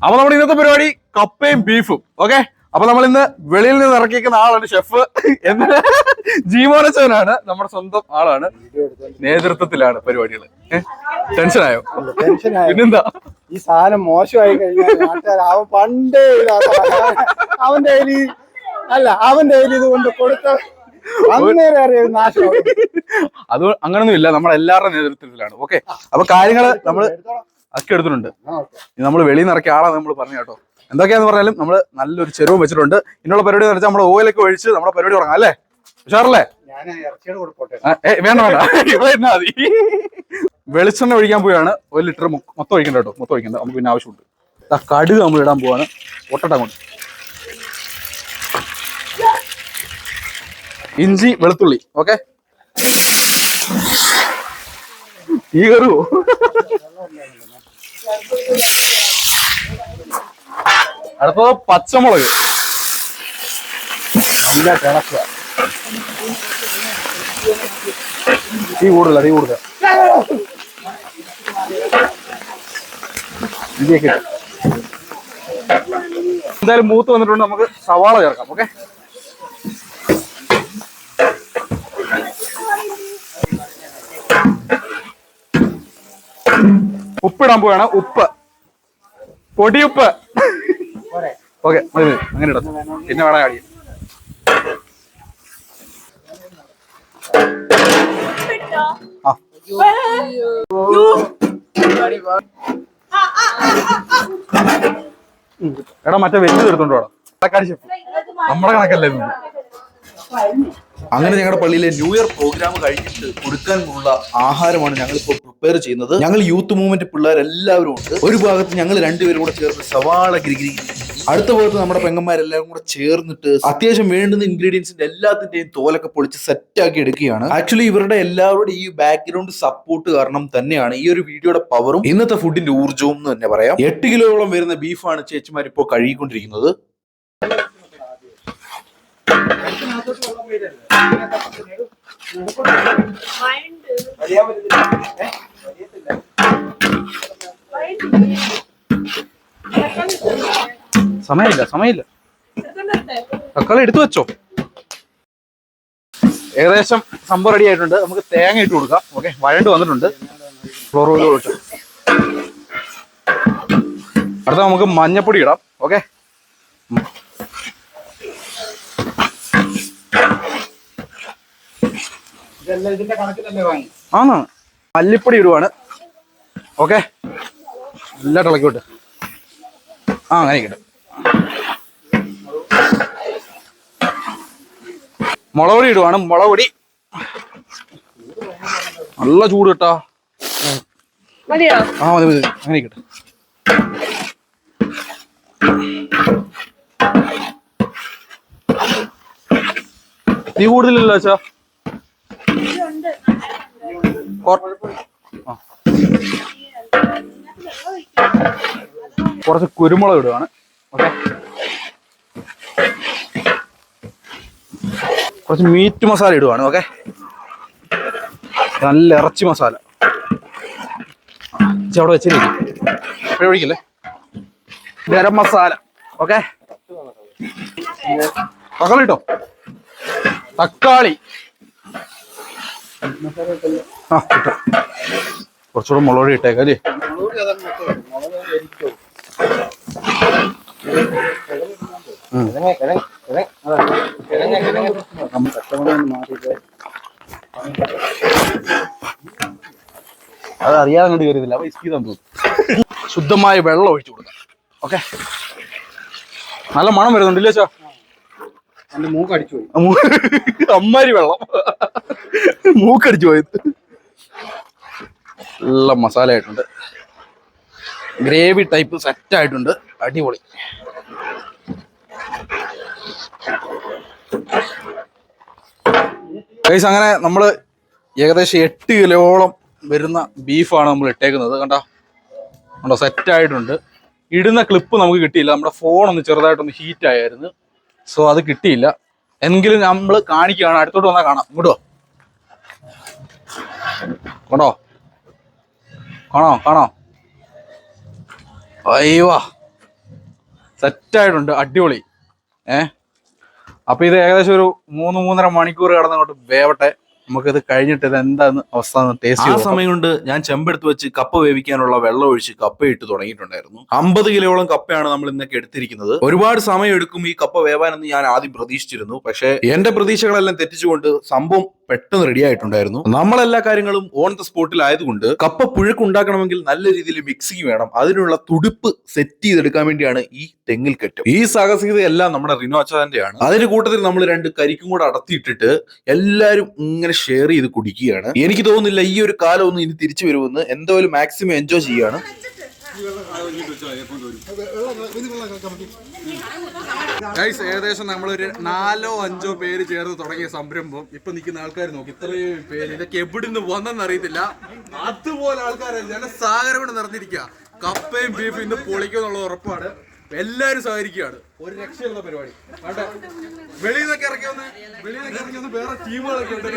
അപ്പൊ നമ്മുടെ ഇന്നത്തെ പരിപാടി കപ്പയും ബീഫും. ഓക്കെ, അപ്പൊ നമ്മൾ ഇന്ന് വെളിയിൽ നിന്ന് ഇറക്കിയിരിക്കുന്ന ആളാണ് ഷെഫ്. എന്ന് ജീവനച്ചവനാണ്, നമ്മുടെ സ്വന്തം ആളാണ്. നേതൃത്വത്തിലാണ് പരിപാടികൾ. ടെൻഷനായോ? പിന്നെന്താ, ഈ സാധനം മോശമായി കഴിഞ്ഞാൽ അവൻ പണ്ടേ അവന്റെ ഇത് കൊണ്ട് കൊടുത്ത അത് അങ്ങനൊന്നും ഇല്ല, നമ്മളെല്ലാവരുടെ നേതൃത്വത്തിലാണ്. ഓക്കെ, അപ്പൊ കാര്യങ്ങള് നമ്മള് ഒക്കെ എടുത്തിട്ടുണ്ട്. നമ്മൾ വെളിയിൽ നിന്ന് ഇറക്കിയ ആളാണ് നമ്മൾ പറഞ്ഞു കേട്ടോ. എന്തൊക്കെയാന്ന് പറഞ്ഞാലും നമ്മള് നല്ലൊരു ചെരുവും വെച്ചിട്ടുണ്ട്. ഇതിനുള്ള പരിപാടി എന്ന് വെച്ചാൽ നമ്മള് ഓയിലൊക്കെ ഒഴിച്ച് നമ്മുടെ പരിപാടി തുടങ്ങാം അല്ലേ? ഉഷാറല്ലേ? വേണ്ട ഇവിടെ എന്നാ മതി. വെളിച്ചെണ്ണ ഒഴിക്കാൻ പോയാണ്. 1 ലിറ്റർ മൊത്തം ഒഴിക്കണ്ട കേട്ടോ, മൊത്തം ഒഴിക്കണ്ട, നമുക്ക് പിന്നെ ആവശ്യമുണ്ട്. കടുക് നമ്മൾ ഇടാൻ പോവാണ്. ഒട്ടട്ട കൊണ്ട് ഇഞ്ചി വെളുത്തുള്ളി. ഓക്കെ, ഈ കറുവോ? അടുത്തത് പച്ചമുളക്. നല്ല കിളക്കുക. തീ കൂടുതല. എന്തായാലും മൂത്ത് വന്നിട്ടുണ്ട്, നമുക്ക് സവാള ചേർക്കാം. ഓക്കെ, ഉപ്പിടാൻ പോവാണ്. ഉപ്പ്, പൊടിയുപ്പ്. ഓക്കെ, അങ്ങനെ ഇടും. പിന്നെ വേണം അടി. എടാ മറ്റേ വെച്ച് തീർത്തോണ്ടോ? നമ്മുടെ കണക്കല്ലേ. അങ്ങനെ ഞങ്ങളുടെ പള്ളിയിലെ ന്യൂ ഇയർ പ്രോഗ്രാം കഴിഞ്ഞിട്ട് കൊടുക്കാനുള്ള ആഹാരമാണ് ഞങ്ങളിപ്പോൾ പ്രിപ്പയർ ചെയ്യുന്നത്. ഞങ്ങൾ യൂത്ത് മൂവ്മെന്റ് പിള്ളേർ എല്ലാവരും ഉണ്ട്. ഒരു ഭാഗത്ത് ഞങ്ങൾ രണ്ടുപേരും കൂടെ ചേർന്ന് സവാള ഗിരിഗിരി, അടുത്ത ഭാഗത്ത് നമ്മുടെ പെങ്ങന്മാരെല്ലാവരും കൂടെ ചേർന്നിട്ട് അത്യാവശ്യം വേണ്ടുന്ന ഇൻഗ്രീഡിയൻസിന്റെ എല്ലാത്തിന്റെയും തോലൊക്കെ പൊളിച്ച് സെറ്റാക്കി എടുക്കുകയാണ്. ആക്ച്വലി ഇവരുടെ എല്ലാവരുടെ ഈ ബാക്ക്ഗ്രൗണ്ട് സപ്പോർട്ട് കാരണം തന്നെയാണ് ഈ ഒരു വീഡിയോയുടെ പവറും ഇന്നത്തെ ഫുഡിന്റെ ഊർജ്ജവും എന്ന് തന്നെ പറയാം. 8 കിലോയോളം വരുന്ന ബീഫാണ് ചേച്ചിമാർ ഇപ്പോൾ കഴുകിക്കൊണ്ടിരിക്കുന്നത്. സമയമില്ല. തക്കാളി എടുത്തു വെച്ചോ. ഏകദേശം സംഭവം റെഡി ആയിട്ടുണ്ട്. നമുക്ക് തേങ്ങ ഇട്ട് കൊടുക്കാം. ഓക്കെ, വഴണ്ട് വന്നിട്ടുണ്ട്. ഫ്ലോർ ഓയിൽ ഒഴിച്ചു. അടുത്ത നമുക്ക് മഞ്ഞപ്പൊടി ഇടാം. ഓക്കെ, ആണോ? മല്ലിപ്പൊടി ഇടുവാണ്. ഓക്കെ, നല്ല ഇളക്കോട്ട്. അങ്ങനെ കിട്ടും. മുളക് പൊടി ഇടുവാണ്. മുളക് പൊടി നല്ല ചൂട് കേട്ടാ. മതി. അങ്ങനെ കിട്ടും. തീ കൂടുതലല്ലോ അച്ഛാ. കുറച്ച് കുരുമുളക് ഇടുവാണ്. ഓക്കെ, കുറച്ച് മീറ്റ് മസാല ഇടുവാണ്. ഓക്കെ, നല്ല ഇറച്ചി മസാല അവിടെ വെച്ചിരിക്കും. ഒഴിക്കില്ലേ? ഗരം മസാല. ഓക്കെ, തക്കാളി ഇട്ടോ. തക്കാളി കുറച്ചുകൂടെ മുളക് പൊടി ഇട്ടേക്കാം അല്ലേ? അത് അറിയാതെ അങ്ങോട്ട് കയറിയതില്ല. അപ്പൊ ഇസ്കീതാന്ന് തോന്നുന്നു. ശുദ്ധമായ വെള്ളം ഒഴിച്ചു കൊടുക്കാം. ഓക്കെ, നല്ല മണം വരുന്നുണ്ടല്ലേ ചാ? മൂക്കടിച്ചു പോയി. അമ്മാരി വെള്ളം മൂക്കടിച്ചു പോയത്. നല്ല മസാല ആയിട്ടുണ്ട്. ഗ്രേവി ടൈപ്പ് സെറ്റ് ആയിട്ടുണ്ട്. അടിപൊളി. ഗൈസ്, അങ്ങനെ നമ്മള് ഏകദേശം 8 കിലോളം വരുന്ന ബീഫാണ് നമ്മൾ ഇട്ടേക്കുന്നത്. കണ്ടോ, സെറ്റ് ആയിട്ടുണ്ട്. ഇടുന്ന ക്ലിപ്പ് നമുക്ക് കിട്ടിയില്ല. നമ്മുടെ ഫോണൊന്ന് ചെറുതായിട്ടൊന്ന് ഹീറ്റ് ആയിരുന്നു. സോ അത് കിട്ടിയില്ല. എങ്കിലും നമ്മൾ കാണിക്കുകയാണ്. അടുത്തോട്ട് വന്നാൽ കാണാം. ഇങ്ങോട്ടോ. കണ്ടോ, കാണോ അയ്യോ സെറ്റായിട്ടുണ്ട്, അടിപൊളി. അപ്പൊ ഇത് ഏകദേശം ഒരു 3-3.5 മണിക്കൂർ കടന്നങ്ങോട്ട് വേവട്ടെ. നമുക്കിത് കഴിഞ്ഞിട്ട് ഇത് എന്താന്ന് അവസ്ഥ ടേസ്റ്റ്. ആ സമയം കൊണ്ട് ഞാൻ ചെമ്പെടുത്ത് വെച്ച് കപ്പ വേവിക്കാനുള്ള വെള്ളം ഒഴിച്ച് കപ്പ ഇട്ട് തുടങ്ങിയിട്ടുണ്ടായിരുന്നു. 50 കിലോളം കപ്പയാണ് നമ്മൾ ഇന്നൊക്കെ എടുത്തിരിക്കുന്നത്. ഒരുപാട് സമയം എടുക്കും ഈ കപ്പ വേവാനെന്ന് ഞാൻ ആദ്യം പ്രതീക്ഷിച്ചിരുന്നു. പക്ഷേ എന്റെ പ്രതീക്ഷകളെല്ലാം തെറ്റിച്ചുകൊണ്ട് സംഭവം പെട്ടെന്ന് റെഡി ആയിട്ടുണ്ടായിരുന്നു. നമ്മളെല്ലാ കാര്യങ്ങളും ഓൺ ദ സ്പോട്ടിൽ ആയതുകൊണ്ട് കപ്പ പുഴുക്കുണ്ടാക്കണമെങ്കിൽ നല്ല രീതിയിൽ മിക്സിങ് വേണം. അതിനുള്ള തുടുപ്പ് സെറ്റ് ചെയ്തെടുക്കാൻ വേണ്ടിയാണ് ഈ തെങ്ങിൽ കെട്ടും. ഈ സാഹസികതയെല്ലാം നമ്മുടെ റിനോ അച്ചാന്റെയാണ്. അതിന്റെ കൂട്ടത്തിൽ നമ്മൾ 2 കരിക്കും കൂടെ അടത്തിയിട്ടിട്ട് എല്ലാവരും ഇങ്ങനെ ഷെയർ ചെയ്ത് കുടിക്കുകയാണ്. എനിക്ക് തോന്നുന്നില്ല ഈ ഒരു കാലം ഒന്നും ഇനി തിരിച്ചു വരുമെന്ന്. എന്തായാലും മാക്സിമം എൻജോയ് ചെയ്യാണ്. ഏകദേശം നമ്മളൊരു 4-5 പേര് ചേർന്ന് തുടങ്ങിയ സംരംഭം ഇപ്പൊ നിൽക്കുന്ന ആൾക്കാർ നോക്കി, ഇത്രയും പേര്, ഇതൊക്കെ എവിടുന്ന് വന്നെന്ന് അറിയത്തില്ല. അതുപോലെ ആൾക്കാരെ ജനസാഗരം കൊണ്ട് നിറഞ്ഞിരിക്കുക. കപ്പയും ബീഫും ഇന്ന് പൊളിക്കുന്നുള്ള ഉറപ്പാണ്. എല്ലാരും സഹകരിക്കുകയാണ്. ഒരു രക്ഷയുള്ള പരിപാടി. വെളിയിൽ നിന്നൊക്കെ ഇറക്കി വന്ന് വേറെ ടീമുകളൊക്കെ ഉണ്ട്.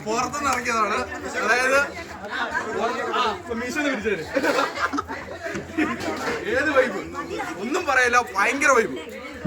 പുറത്തുനിന്ന് ഇറക്കിയതാണ്. അതായത് മീശന്ന് പിടിച്ചത് ഏത് വൈബ് ഒന്നും പറയല്ല, ഭയങ്കര വൈബ്.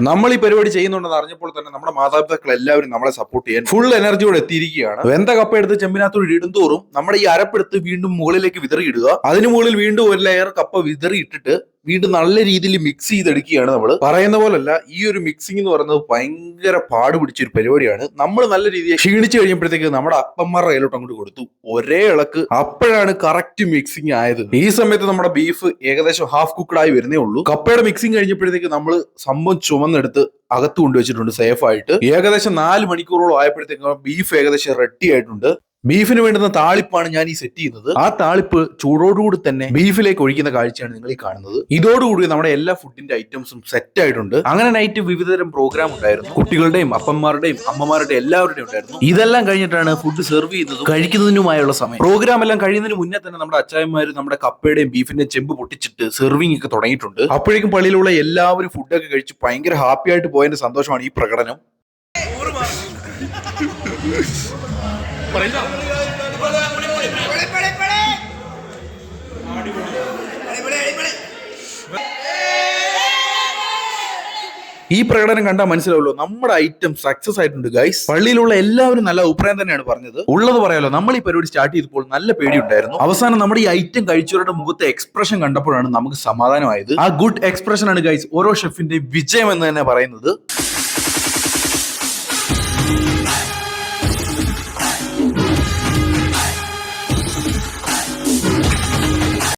നമ്മൾ ഈ പരിപാടി ചെയ്യുന്നുണ്ടെന്ന് അറിഞ്ഞപ്പോൾ തന്നെ നമ്മുടെ മാതാപിതാക്കൾ എല്ലാവരും നമ്മളെ സപ്പോർട്ട് ചെയ്യാൻ ഫുൾ എനർജിയോടെ എത്തിയിരിക്കുകയാണ്. വെന്ത കപ്പ എടുത്ത് ചെമ്പിനകത്തോട് ഇടുന്തോറും നമ്മുടെ ഈ അരപ്പെടുത്ത് വീണ്ടും മുകളിലേക്ക് വിതറിയിടുക. അതിന് മുകളിൽ വീണ്ടും ഒരു ലെയർ കപ്പ വിതറിയിട്ടിട്ട് വീണ്ടും നല്ല രീതിയിൽ മിക്സ് ചെയ്തെടുക്കുകയാണ്. നമ്മൾ പറയുന്ന പോലല്ല, ഈ ഒരു മിക്സിംഗ് എന്ന് പറയുന്നത് ഭയങ്കര പാട് പിടിച്ചൊരു പരിപാടിയാണ്. നമ്മൾ നല്ല രീതിയിൽ ക്ഷീണിച്ചു കഴിഞ്ഞപ്പോഴത്തേക്ക് നമ്മുടെ അപ്പന്മാരുടെ കയ്യിലോട്ട് അങ്ങോട്ട് കൊടുത്തു, ഒരേ ഇളക്ക്. അപ്പോഴാണ് കറക്റ്റ് മിക്സിംഗ് ആയത്. ഈ സമയത്ത് നമ്മുടെ ബീഫ് ഏകദേശം ഹാഫ് കുക്ക്ഡ് ആയി വരുന്നേ ഉള്ളൂ. കപ്പയുടെ മിക്സിംഗ് കഴിഞ്ഞപ്പോഴത്തേക്ക് നമ്മൾ സംഭവം ചുമന്നെടുത്ത് അകത്ത് കൊണ്ടുവച്ചിട്ടുണ്ട് സേഫ് ആയിട്ട്. ഏകദേശം 4 മണിക്കൂറോളം ആയപ്പോഴത്തേക്ക് ബീഫ് ഏകദേശം റെഡി ആയിട്ടുണ്ട്. ബീഫിന് വേണ്ടുന്ന താളിപ്പാണ് ഞാൻ ഈ സെറ്റ് ചെയ്യുന്നത്. ആ താളിപ്പ് ചൂടോടുകൂടി തന്നെ ബീഫിലേക്ക് ഒഴിക്കുന്ന കാഴ്ചയാണ് നിങ്ങൾ ഈ കാണുന്നത്. ഇതോടുകൂടി നമ്മുടെ എല്ലാ ഫുഡിന്റെ ഐറ്റംസും സെറ്റ് ആയിട്ടുണ്ട്. അങ്ങനെ നൈറ്റ് വിവിധതരം പ്രോഗ്രാം ഉണ്ടായിരുന്നു. കുട്ടികളുടെയും അപ്പന്മാരുടെയും അമ്മമാരുടെയും എല്ലാവരുടെയും ഉണ്ടായിരുന്നു. ഇതെല്ലാം കഴിഞ്ഞിട്ടാണ് ഫുഡ് സെർവ് ചെയ്യുന്നതും കഴിക്കുന്നതിനുമായുള്ള സമയം. പ്രോഗ്രാം എല്ലാം കഴിയുന്നതിന് മുന്നേ തന്നെ നമ്മുടെ അച്ചായന്മാർ നമ്മുടെ കപ്പയുടെയും ബീഫിന്റെയും ചെമ്പ് പൊട്ടിച്ചിട്ട് സെർവിംഗ് ഒക്കെ തുടങ്ങിയിട്ടുണ്ട്. അപ്പോഴേക്കും പള്ളിയിലുള്ള എല്ലാവരും ഫുഡൊക്കെ കഴിച്ച് ഭയങ്കര ഹാപ്പി ആയിട്ട് പോയതിന്റെ സന്തോഷമാണ് ഈ പ്രകടനം. ഈ പ്രകടനം കണ്ടാൽ മനസ്സിലാവുമല്ലോ, നമ്മുടെ ഐറ്റം സക്സസ് ആയിട്ടുണ്ട് ഗൈസ്. പള്ളിയിലുള്ള എല്ലാവരും നല്ല അഭിപ്രായം തന്നെയാണ് പറഞ്ഞത്. ഉള്ളത് പറയാലോ, നമ്മൾ ഈ പരിപാടി സ്റ്റാർട്ട് ചെയ്തപ്പോൾ നല്ല പേടിയുണ്ടായിരുന്നു. അവസാനം നമ്മുടെ ഈ ഐറ്റം കഴിച്ചവരുടെ മുഖത്തെ എക്സ്പ്രഷൻ കണ്ടപ്പോഴാണ് നമുക്ക് സമാധാനമായത്. ആ ഗുഡ് എക്സ്പ്രഷൻ ആണ് ഗൈസ് ഓരോ ഷെഫിന്റെ വിജയം എന്ന് തന്നെ പറയുന്നത്.